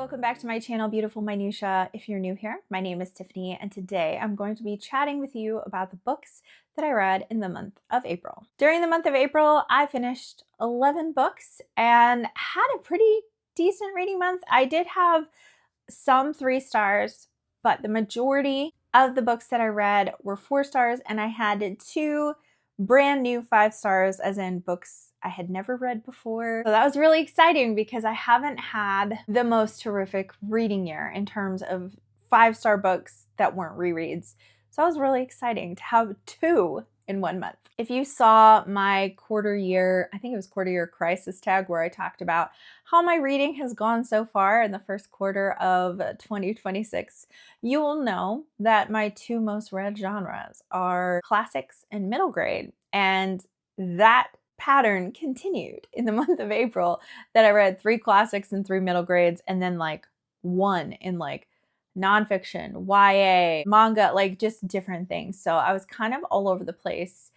welcome back to my channel, Beautiful Minutia. If you're new here, my name is Tiffany, and today I'm going to be chatting with you about the books that I read in the month of April. During the month of April, I finished 11 books and had a pretty decent reading month. I did have some 3 stars, but the majority of the books that I read were 4 stars, and I had 2 brand new 5 stars, as in books I had never read before. So that was really exciting because I haven't had the most terrific reading year in terms of 5-star books that weren't rereads. So that was really exciting to have 2 in 1 month. If you saw my quarter year, I think it was quarter year crisis tag, where I talked about how my reading has gone so far in the first quarter of 2026, you will know that my 2 most read genres are classics and middle grade. And that pattern continued in the month of April, that I read 3 classics and 3 middle grades, and then like 1 in like nonfiction, YA, manga, like just different things. So I was kind of all over the place.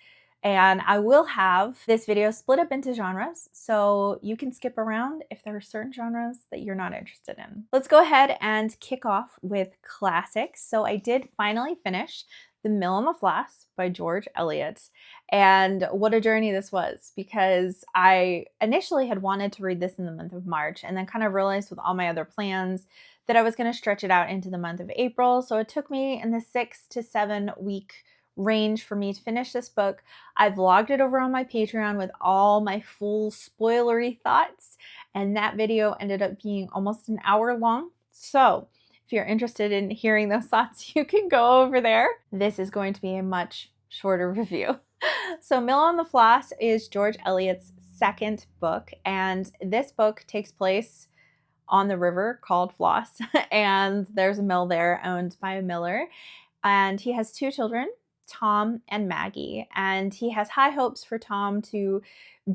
And I will have this video split up into genres, so you can skip around if there are certain genres that you're not interested in. Let's go ahead and kick off with classics. So I did finally finish The Mill and the Floss by George Eliot. And what a journey this was, because I initially had wanted to read this in the month of March, and then kind of realized with all my other plans that I was going to stretch it out into the month of April. So it took me in the 6 to 7 week range for me to finish this book. I vlogged it over on my Patreon with all my full spoilery thoughts, and that video ended up being almost an hour long. So if you're interested in hearing those thoughts, you can go over there. This is going to be a much shorter review. So Mill on the Floss is George Eliot's second book, and this book takes place on the river called Floss, and there's a mill there owned by a miller, and he has 2 children, Tom and Maggie, and he has high hopes for Tom to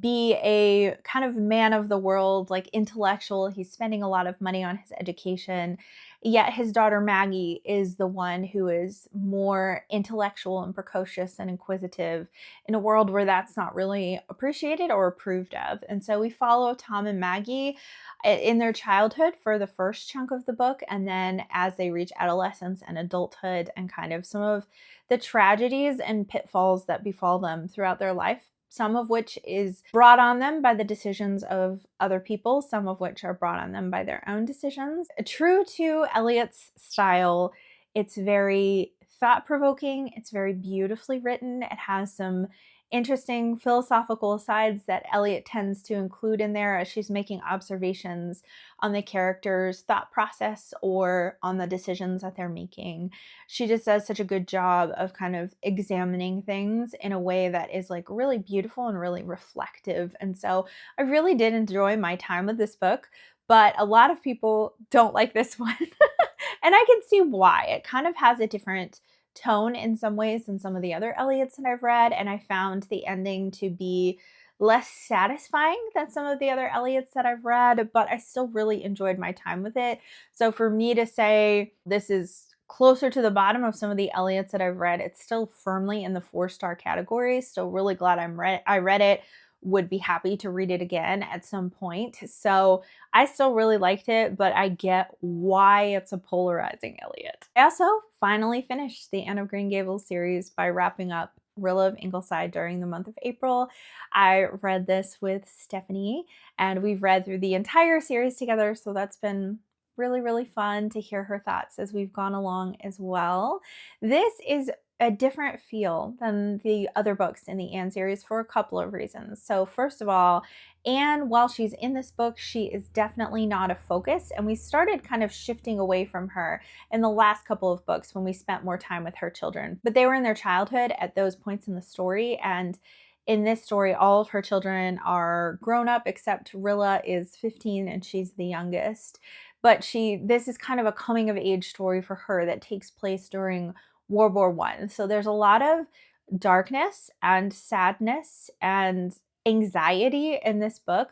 be a kind of man of the world, like intellectual. He's spending a lot of money on his education, yet his daughter Maggie is the one who is more intellectual and precocious and inquisitive in a world where that's not really appreciated or approved of. And so we follow Tom and Maggie in their childhood for the first chunk of the book, and then as they reach adolescence and adulthood, and kind of some of the tragedies and pitfalls that befall them throughout their life, some of which is brought on them by the decisions of other people, some of which are brought on them by their own decisions. True to Eliot's style, it's very thought-provoking, it's very beautifully written, it has some interesting philosophical asides that Eliot tends to include in there as she's making observations on the characters' thought process or on the decisions that they're making. She just does such a good job of kind of examining things in a way that is like really beautiful and really reflective. And so I really did enjoy my time with this book, but a lot of people don't like this one. And I can see why. It kind of has a different tone in some ways than some of the other Eliots that I've read, and I found the ending to be less satisfying than some of the other Eliots that I've read, but I still really enjoyed my time with it. So for me to say this is closer to the bottom of some of the Eliots that I've read, it's still firmly in the 4-star category. Still really glad I read it. Would be happy to read it again at some point. So I still really liked it, but I get why it's a polarizing Eliot. I also finally finished the Anne of Green Gables series by wrapping up Rilla of Ingleside during the month of April. I read this with Stephanie, and we've read through the entire series together, so that's been really, really fun to hear her thoughts as we've gone along as well. This is a different feel than the other books in the Anne series for a couple of reasons. So first of all, Anne, while she's in this book, she is definitely not a focus, and we started kind of shifting away from her in the last couple of books when we spent more time with her children. But they were in their childhood at those points in the story, and in this story, all of her children are grown up except Rilla is 15 and she's the youngest. But this is kind of a coming of age story for her that takes place during World War I. So there's a lot of darkness and sadness and anxiety in this book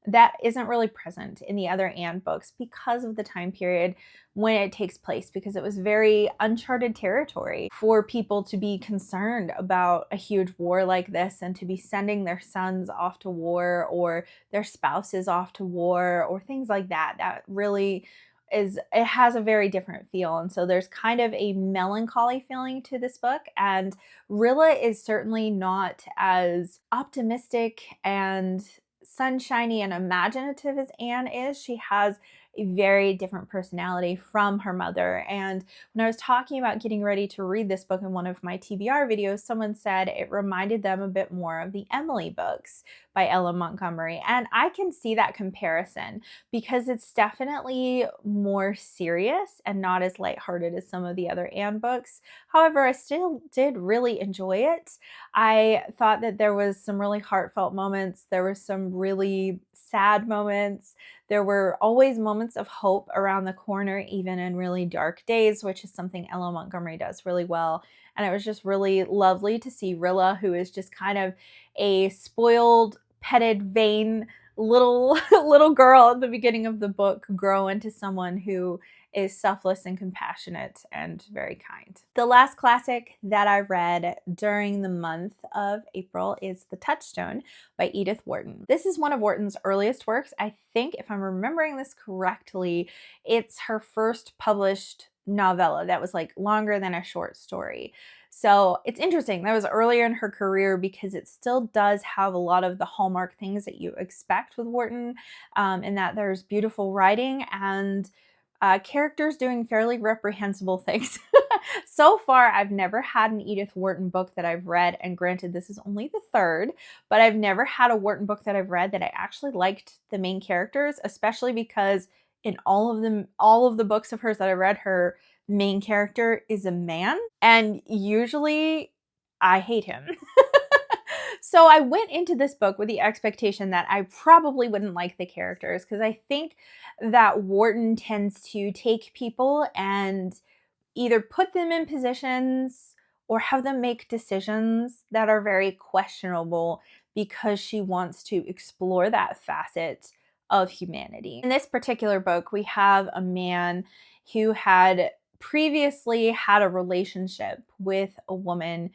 that isn't really present in the other Anne books because of the time period when it takes place, because it was very uncharted territory for people to be concerned about a huge war like this and to be sending their sons off to war or their spouses off to war or things like that. That really it has a very different feel. And so there's kind of a melancholy feeling to this book. And Rilla is certainly not as optimistic and sunshiny and imaginative as Anne is. She has a very different personality from her mother. And when I was talking about getting ready to read this book in one of my TBR videos, someone said it reminded them a bit more of the Emily books by Ella Montgomery. And I can see that comparison because it's definitely more serious and not as lighthearted as some of the other Anne books. However, I still did really enjoy it. I thought that there was some really heartfelt moments. There were some really sad moments. There were always moments of hope around the corner, even in really dark days, which is something Ella Montgomery does really well. And it was just really lovely to see Rilla, who is just kind of a spoiled, petted, vain little girl at the beginning of the book, grow into someone who is selfless and compassionate and very kind. The last classic that I read during the month of April is The Touchstone by Edith Wharton. This is one of Wharton's earliest works. I think, if I'm remembering this correctly, it's her first published novella that was like longer than a short story. So it's interesting. That was earlier in her career because it still does have a lot of the hallmark things that you expect with Wharton, in that there's beautiful writing and characters doing fairly reprehensible things. So far, I've never had an Edith Wharton book that I've read, and granted, this is only the third, but I've never had a Wharton book that I've read that I actually liked the main characters, especially because in all of the books of hers that I read, her main character is a man, and usually I hate him. So I went into this book with the expectation that I probably wouldn't like the characters, because I think that Wharton tends to take people and either put them in positions or have them make decisions that are very questionable because she wants to explore that facet of humanity. In this particular book, we have a man who had previously had a relationship with a woman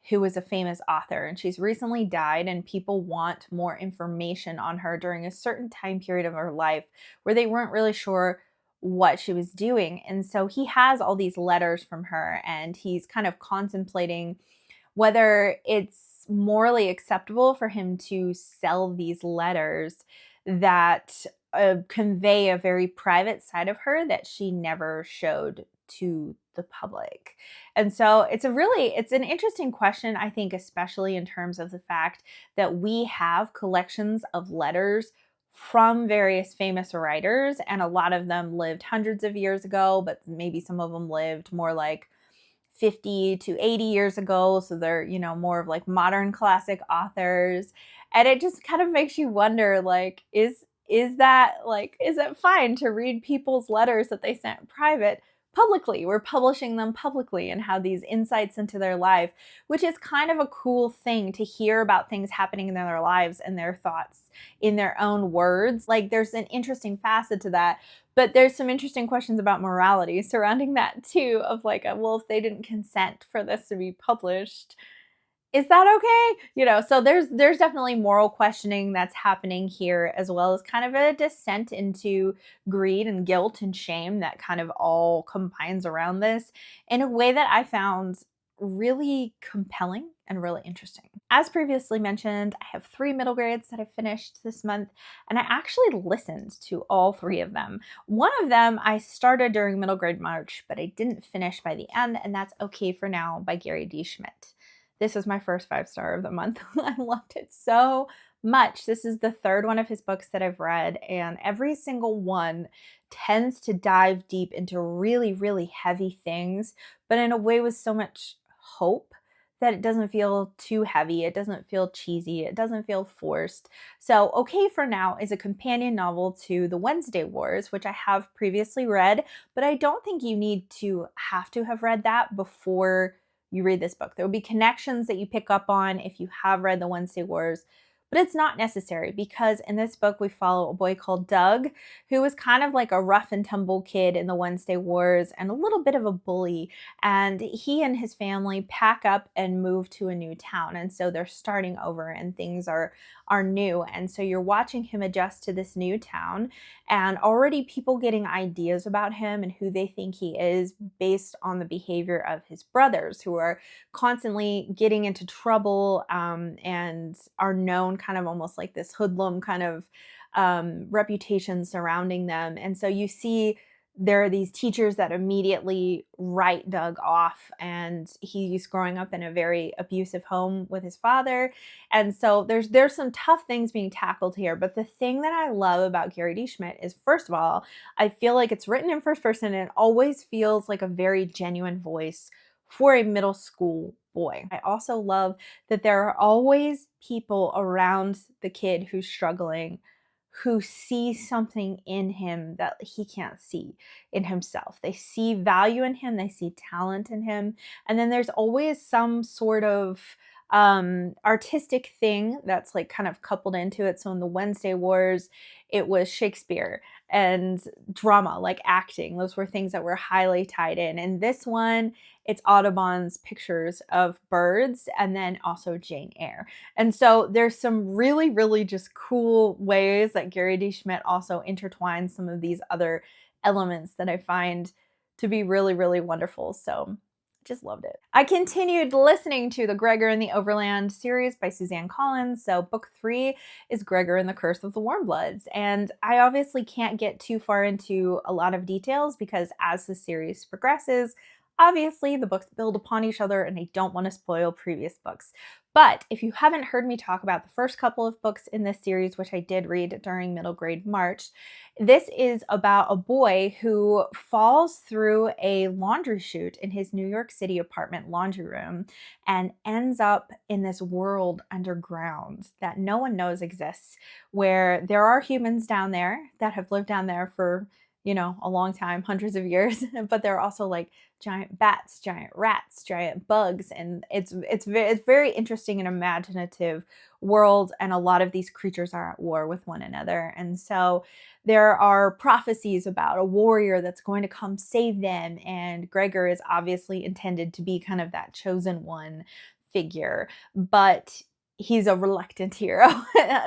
who was a famous author, and she's recently died, and people want more information on her during a certain time period of her life where they weren't really sure what she was doing. And so he has all these letters from her, and he's kind of contemplating whether it's morally acceptable for him to sell these letters that convey a very private side of her that she never showed to the public. And so it's an interesting question, I think, especially in terms of the fact that we have collections of letters from various famous writers, and a lot of them lived hundreds of years ago, but maybe some of them lived more like 50 to 80 years ago. So they're, more of like modern classic authors. And it just kind of makes you wonder, like, is it fine to read people's letters that they sent private publicly? We're publishing them publicly and have these insights into their life, which is kind of a cool thing to hear about things happening in their lives and their thoughts in their own words. Like, there's an interesting facet to that, but there's some interesting questions about morality surrounding that too, of like, well, if they didn't consent for this to be published, is that okay? So there's definitely moral questioning that's happening here, as well as kind of a descent into greed and guilt and shame that kind of all combines around this in a way that I found really compelling and really interesting. As previously mentioned, I have 3 middle grades that I finished this month, and I actually listened to all 3 of them. One of them I started during middle grade March, but I didn't finish by the end, and that's Okay for Now by Gary D. Schmidt. This is my first 5-star of the month. I loved it so much. This is the 3rd one of his books that I've read, and every single one tends to dive deep into really, really heavy things, but in a way with so much hope that it doesn't feel too heavy. It doesn't feel cheesy. It doesn't feel forced. So Okay for Now is a companion novel to The Wednesday Wars, which I have previously read, but I don't think you need to have read that before you read this book. There will be connections that you pick up on if you have read The Wednesday Wars, But it's not necessary, because in this book we follow a boy called Doug, who is kind of like a rough and tumble kid in the Wednesday Wars and a little bit of a bully. And he and his family pack up and move to a new town. And so they're starting over and things are new. And so you're watching him adjust to this new town, and already people getting ideas about him and who they think he is based on the behavior of his brothers, who are constantly getting into trouble, and are known kind of almost like this hoodlum kind of reputation surrounding them. And so you see there are these teachers that immediately write Doug off, and he's growing up in a very abusive home with his father. And so there's some tough things being tackled here. But the thing that I love about Gary D. Schmidt is, first of all, I feel like it's written in first person, and it always feels like a very genuine voice for a middle school boy. I also love that there are always people around the kid who's struggling who see something in him that he can't see in himself. They see value in him, they see talent in him, and then there's always some sort of artistic thing that's like kind of coupled into it. So in the Wednesday Wars, it was Shakespeare and drama, like acting. Those were things that were highly tied in. And this one, it's Audubon's pictures of birds, and then also Jane Eyre. And so there's some really, really just cool ways that Gary D. Schmidt also intertwines some of these other elements that I find to be really, really wonderful. So just loved it. I continued listening to the Gregor and the Overland series by Suzanne Collins. So book 3 is Gregor and the Curse of the Warmbloods. And I obviously can't get too far into a lot of details, because as the series progresses, obviously the books build upon each other, and I don't want to spoil previous books. But if you haven't heard me talk about the first couple of books in this series, which I did read during middle grade March, this is about a boy who falls through a laundry chute in his New York City apartment laundry room and ends up in this world underground that no one knows exists, where there are humans down there that have lived down there for, a long time, hundreds of years, but there are also like giant bats, giant rats, giant bugs, and it's very interesting and imaginative world, and a lot of these creatures are at war with one another. And so there are prophecies about a warrior that's going to come save them, and Gregor is obviously intended to be kind of that chosen one figure, but he's a reluctant hero.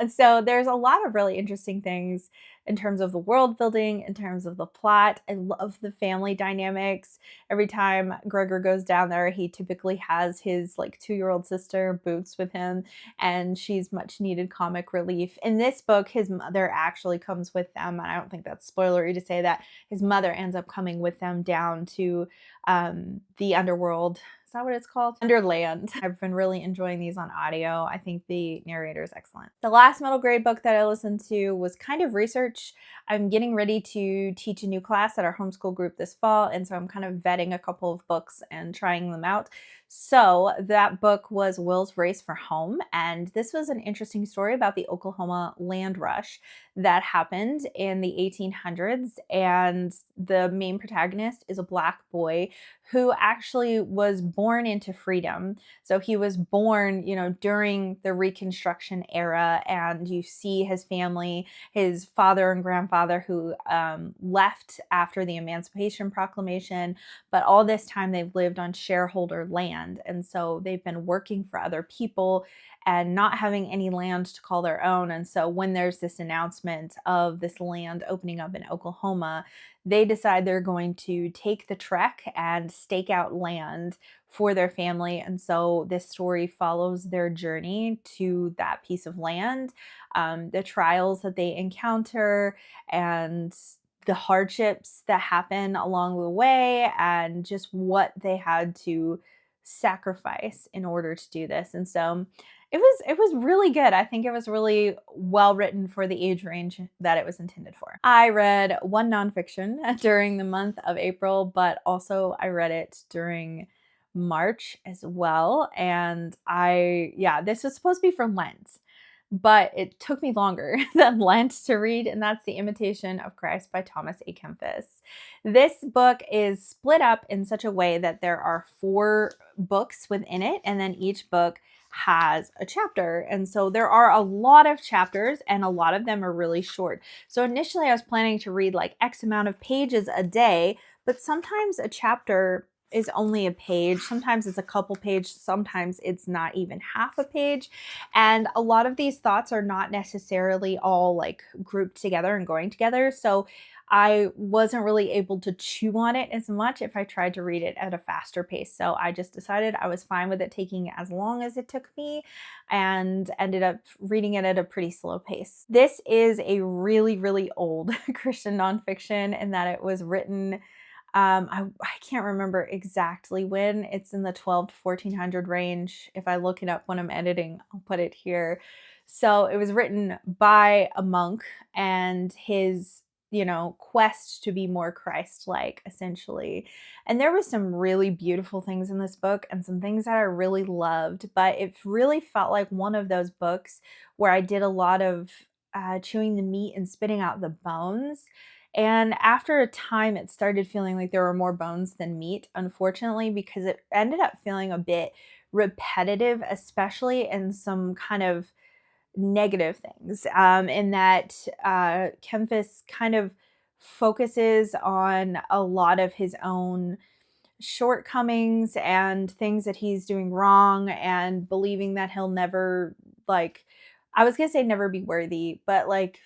So there's a lot of really interesting things in terms of the world building, in terms of the plot. I love the family dynamics. Every time Gregor goes down there, he typically has his like 2-year-old sister Boots with him, and she's much needed comic relief. In this book, his mother actually comes with them, and I don't think that's spoilery to say that his mother ends up coming with them down to the underworld. Is that what it's called? Underland. I've been really enjoying these on audio. I think the narrator is excellent. The last middle grade book that I listened to was kind of research. I'm getting ready to teach a new class at our homeschool group this fall, and so I'm kind of vetting a couple of books and trying them out. So that book was Will's Race for Home, and this was an interesting story about the Oklahoma land rush that happened in the 1800s, and the main protagonist is a Black boy who actually was born into freedom. So he was born, during the Reconstruction era, and you see his family, his father and grandfather who left after the Emancipation Proclamation, but all this time they've lived on shareholder land. And so they've been working for other people and not having any land to call their own. And so when there's this announcement of this land opening up in Oklahoma, they decide they're going to take the trek and stake out land for their family. And so this story follows their journey to that piece of land, the trials that they encounter, and the hardships that happen along the way, and just what they had to sacrifice in order to do this. And so it was really good. I think it was really well written for the age range that it was intended for. I read one nonfiction during the month of April, but also I read it during March as well. And this was supposed to be for Lent, but it took me longer than Lent to read, and that's The Imitation of Christ by Thomas A. Kempis. This book is split up in such a way that there are 4 books within it, and then each book has a chapter. And so there are a lot of chapters, and a lot of them are really short. So initially I was planning to read like X amount of pages a day, but sometimes a chapter is only a page. Sometimes it's a couple pages. Sometimes it's not even half a page. And a lot of these thoughts are not necessarily all like grouped together and going together. So I wasn't really able to chew on it as much if I tried to read it at a faster pace. So I just decided I was fine with it taking as long as it took me, and ended up reading it at a pretty slow pace. This is a really, really old Christian nonfiction in that it was written, I can't remember exactly when. It's in the 12 to 1400 range. If I look it up when I'm editing, I'll put it here. So it was written by a monk, and his quest to be more Christ-like, essentially. And there was some really beautiful things in this book and some things that I really loved, but it really felt like one of those books where I did a lot of chewing the meat and spitting out the bones. And after a time, it started feeling like there were more bones than meat, unfortunately, because it ended up feeling a bit repetitive, especially in some kind of negative things, in that Kempis kind of focuses on a lot of his own shortcomings and things that he's doing wrong, and believing that he'll never, like, I was gonna say never be worthy, but like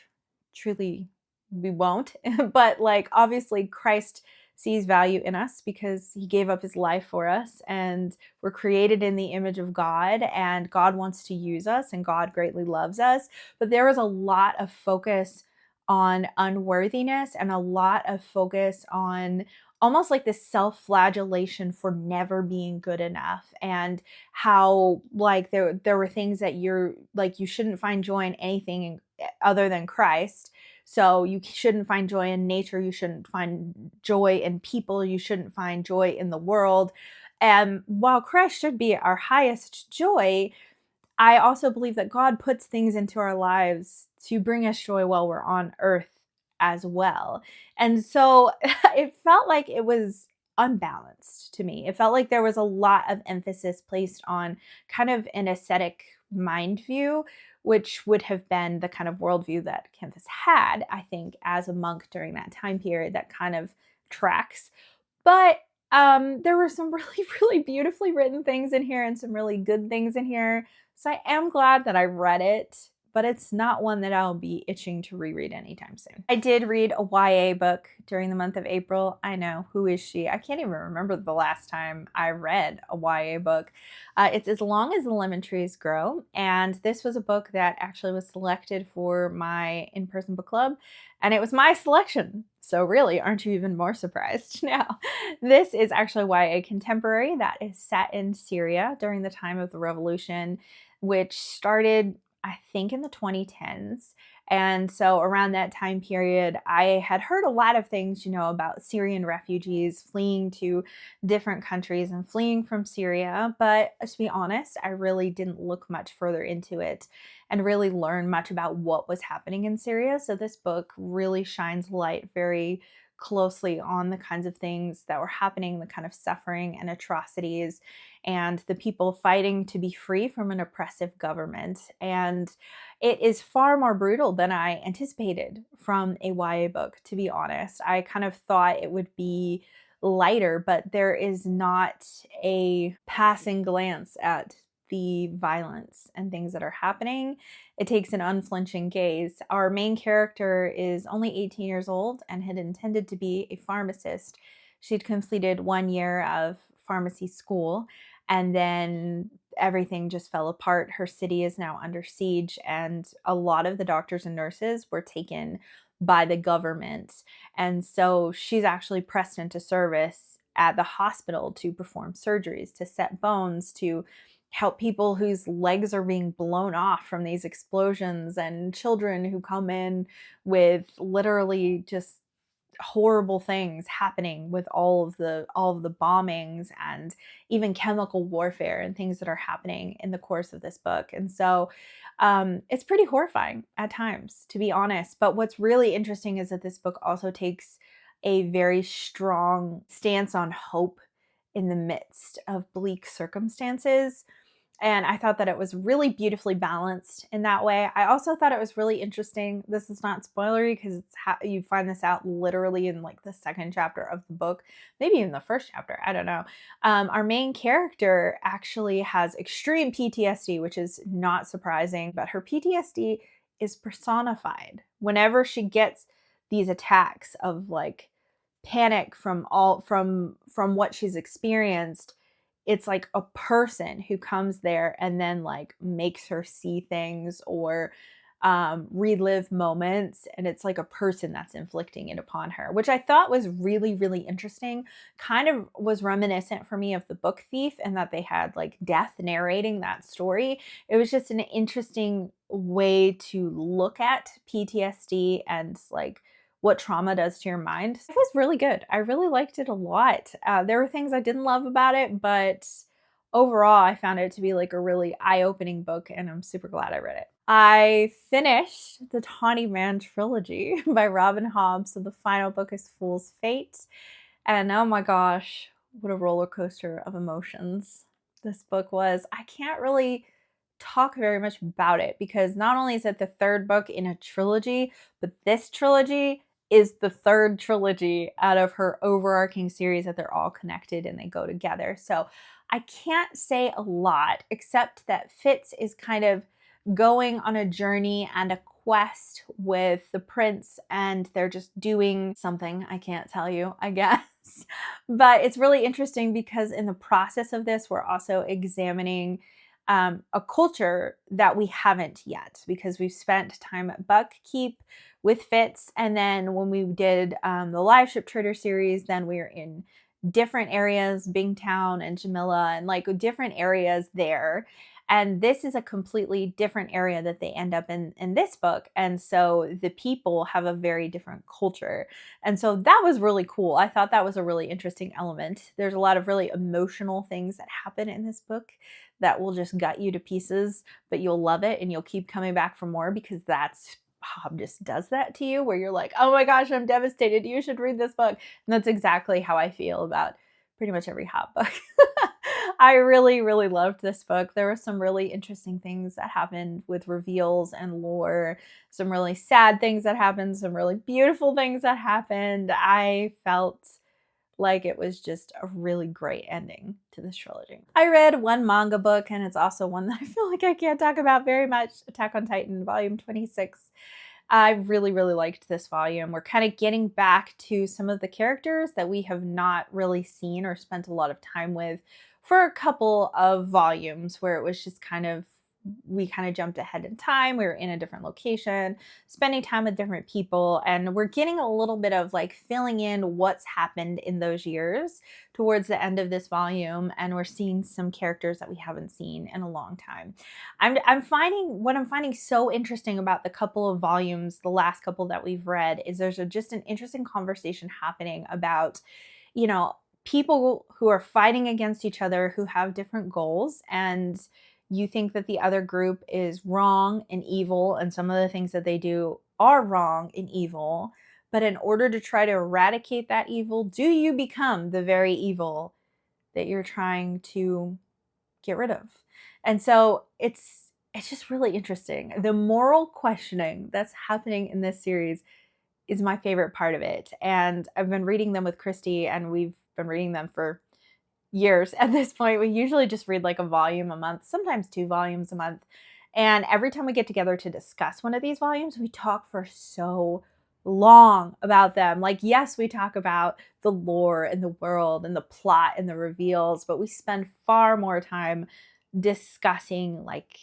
truly we won't. But like obviously Christ sees value in us because he gave up his life for us, and we're created in the image of God, and God wants to use us, and God greatly loves us. But there was a lot of focus on unworthiness, and a lot of focus on almost like this self-flagellation for never being good enough, and how like there were things that you're like, you shouldn't find joy in anything other than Christ. So you shouldn't find joy in nature, you shouldn't find joy in people, you shouldn't find joy in the world. And while Christ should be our highest joy, I also believe that God puts things into our lives to bring us joy while we're on earth as well. And so it felt like it was unbalanced to me. It felt like there was a lot of emphasis placed on kind of an ascetic mind view, which would have been the kind of worldview that Kempis had, I think, as a monk during that time period. That kind of tracks. But there were some really, really beautifully written things in here and some really good things in here. So I am glad that I read it, but it's not one that I'll be itching to reread anytime soon. I did read a YA book during the month of April. I know, who is she? I can't even remember the last time I read a YA book. It's As Long as the Lemon Trees Grow, and this was a book that actually was selected for my in-person book club, and it was my selection. So really, aren't you even more surprised now? This is actually YA contemporary that is set in Syria during the time of the revolution, which started, I think, in the 2010s. And so around that time period, I had heard a lot of things, about Syrian refugees fleeing to different countries and fleeing from Syria. But to be honest, I really didn't look much further into it and really learn much about what was happening in Syria. So this book really shines light very closely on the kinds of things that were happening, the kind of suffering and atrocities, and the people fighting to be free from an oppressive government. And it is far more brutal than I anticipated from a YA book, to be honest. I kind of thought it would be lighter, but there is not a passing glance at the violence and things that are happening. It takes an unflinching gaze. Our main character is only 18 years old and had intended to be a pharmacist. She'd completed 1 year of pharmacy school, and then everything just fell apart. Her city is now under siege, and a lot of the doctors and nurses were taken by the government. And so she's actually pressed into service at the hospital to perform surgeries, to set bones, to help people whose legs are being blown off from these explosions, and children who come in with literally just horrible things happening with all of the bombings and even chemical warfare and things that are happening in the course of this book. And so it's pretty horrifying at times, to be honest. But what's really interesting is that this book also takes a very strong stance on hope in the midst of bleak circumstances. And I thought that it was really beautifully balanced in that way. I also thought it was really interesting. This is not spoilery because you find this out literally in like the second chapter of the book, maybe even the first chapter. I don't know. Our main character actually has extreme PTSD, which is not surprising, but her PTSD is personified. Whenever she gets these attacks of like panic from what she's experienced, it's like a person who comes there and then like makes her see things or relive moments, and it's like a person that's inflicting it upon her, which I thought was really, really interesting. Kind of was reminiscent for me of The Book Thief, and that they had like death narrating that story. It was just an interesting way to look at PTSD and like what trauma does to your mind. It was really good. I really liked it a lot. There were things I didn't love about it, but overall, I found it to be like a really eye-opening book, and I'm super glad I read it. I finished the Tawny Man trilogy by Robin Hobb, so the final book is Fool's Fate. And oh my gosh, what a roller coaster of emotions this book was. I can't really talk very much about it because not only is it the third book in a trilogy, but this trilogy is the third trilogy out of her overarching series that they're all connected and they go together. So I can't say a lot except that Fitz is kind of going on a journey and a quest with the prince, and they're just doing something. I can't tell you, I guess. But it's really interesting because in the process of this, we're also examining a culture that we haven't yet, because we've spent time at Buckkeep with Fitz, and then when we did the Live Ship Trader series, then we were in different areas, Bingtown and Jamila, and like different areas there. And this is a completely different area that they end up in this book. And so the people have a very different culture. And so that was really cool. I thought that was a really interesting element. There's a lot of really emotional things that happen in this book that will just gut you to pieces, but you'll love it and you'll keep coming back for more, because that's Hobb just does that to you, where you're like, oh my gosh, I'm devastated. You should read this book. And that's exactly how I feel about pretty much every Hobb book. I really, really loved this book. There were some really interesting things that happened with reveals and lore, some really sad things that happened, some really beautiful things that happened. I felt like it was just a really great ending to this trilogy. I read one manga book, and it's also one that I feel like I can't talk about very much, Attack on Titan, volume 26. I really, really liked this volume. We're kind of getting back to some of the characters that we have not really seen or spent a lot of time with for a couple of volumes, where it was just kind of, we kind of jumped ahead in time. We were in a different location, spending time with different people, and we're getting a little bit of like filling in what's happened in those years towards the end of this volume, and we're seeing some characters that we haven't seen in a long time. I'm finding so interesting about the couple of volumes, the last couple that we've read, is there's just an interesting conversation happening about, you know, people who are fighting against each other, who have different goals, and you think that the other group is wrong and evil, and some of the things that they do are wrong and evil. But in order to try to eradicate that evil, do you become the very evil that you're trying to get rid of? And so it's just really interesting. The moral questioning that's happening in this series is my favorite part of it. And I've been reading them with Christy, and we've been reading them for years at this point. We usually just read like a volume a month, sometimes 2 volumes a month. And every time we get together to discuss one of these volumes, we talk for so long about them. Like, yes, we talk about the lore and the world and the plot and the reveals, but we spend far more time discussing like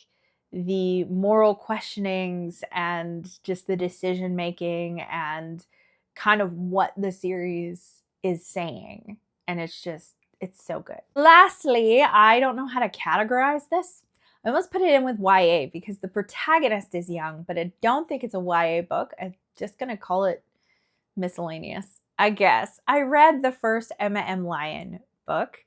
the moral questionings and just the decision making and kind of what the series is saying. And it's so good. Lastly, I don't know how to categorize this. I almost put it in with YA because the protagonist is young, but I don't think it's a YA book. I'm just going to call it miscellaneous, I guess. I read the first Emma M. Lyon book,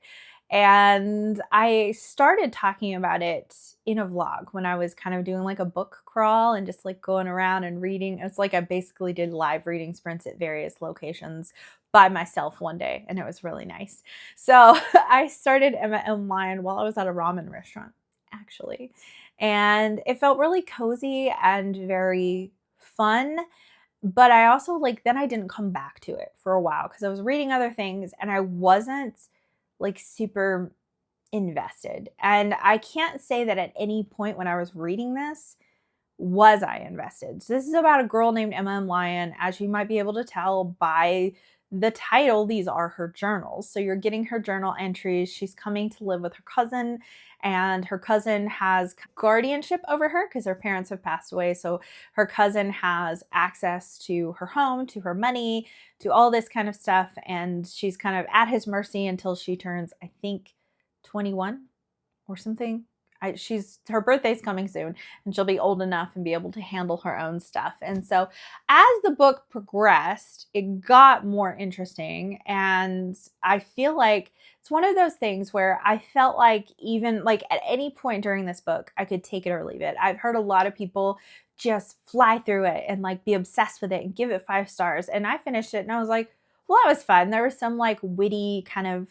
and I started talking about it in a vlog when I was kind of doing like a book crawl and just like going around and reading. It's like I basically did live reading sprints at various locations by myself one day, and it was really nice. So I started Emma M. Lyon while I was at a ramen restaurant, actually. And it felt really cozy and very fun. But I also then I didn't come back to it for a while because I was reading other things and I wasn't super invested. And I can't say that at any point when I was reading this was I invested. So this is about a girl named Emma M. Lyon. As you might be able to tell by the title, these are her journals. So you're getting her journal entries. She's coming to live with her cousin, and her cousin has guardianship over her because her parents have passed away. So her cousin has access to her home, to her money, to all this kind of stuff. And she's kind of at his mercy until she turns, I think, 21 or something. Her birthday's coming soon, and she'll be old enough and be able to handle her own stuff. And so as the book progressed, it got more interesting. And I feel like it's one of those things where I felt like even at any point during this book, I could take it or leave it. I've heard a lot of people just fly through it and be obsessed with it and give it 5 stars. And I finished it and I was like, well, that was fun. There were some witty kind of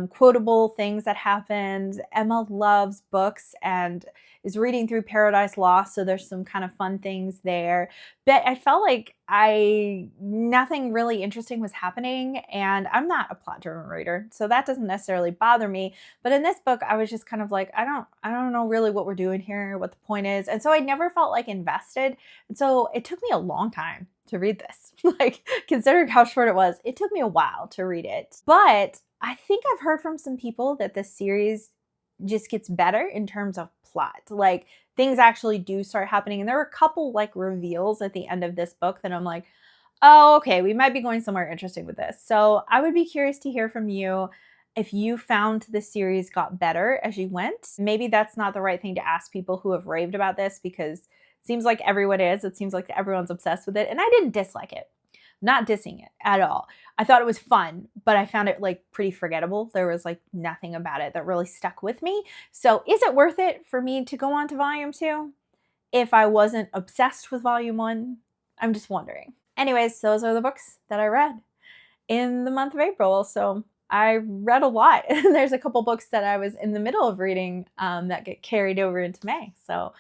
quotable things that happened. Emma loves books and is reading through Paradise Lost, so there's some kind of fun things there. But I felt like nothing really interesting was happening, and I'm not a plot-driven reader, so that doesn't necessarily bother me. But in this book, I was just kind of I don't know really what we're doing here, what the point is, and so I never felt invested. And so it took me a long time to read this. Considering how short it was, it took me a while to read it. But I think I've heard from some people that this series just gets better in terms of plot. Things actually do start happening. And there were a couple reveals at the end of this book that I'm like, oh, okay, we might be going somewhere interesting with this. So I would be curious to hear from you if you found the series got better as you went. Maybe that's not the right thing to ask people who have raved about this, because it seems like everyone is. It seems like everyone's obsessed with it. And I didn't dislike it. Not dissing it at all. I thought it was fun, but I found it pretty forgettable. There was nothing about it that really stuck with me. So is it worth it for me to go on to volume 2 if I wasn't obsessed with volume 1? I'm just wondering. Anyways, those are the books that I read in the month of April. So I read a lot. There's a couple books that I was in the middle of reading that get carried over into May. So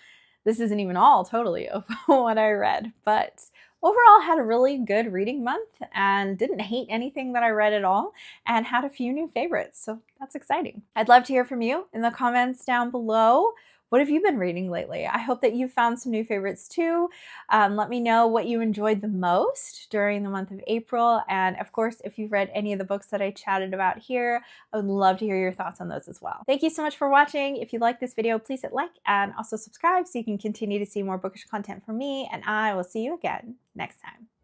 this isn't even all totally of what I read, but overall had a really good reading month and didn't hate anything that I read at all, and had a few new favorites. So that's exciting. I'd love to hear from you in the comments down below. What have you been reading lately? I hope that you found some new favorites too. Let me know what you enjoyed the most during the month of April. And of course, if you've read any of the books that I chatted about here, I would love to hear your thoughts on those as well. Thank you so much for watching. If you like this video, please hit like and also subscribe so you can continue to see more bookish content from me. And I will see you again next time.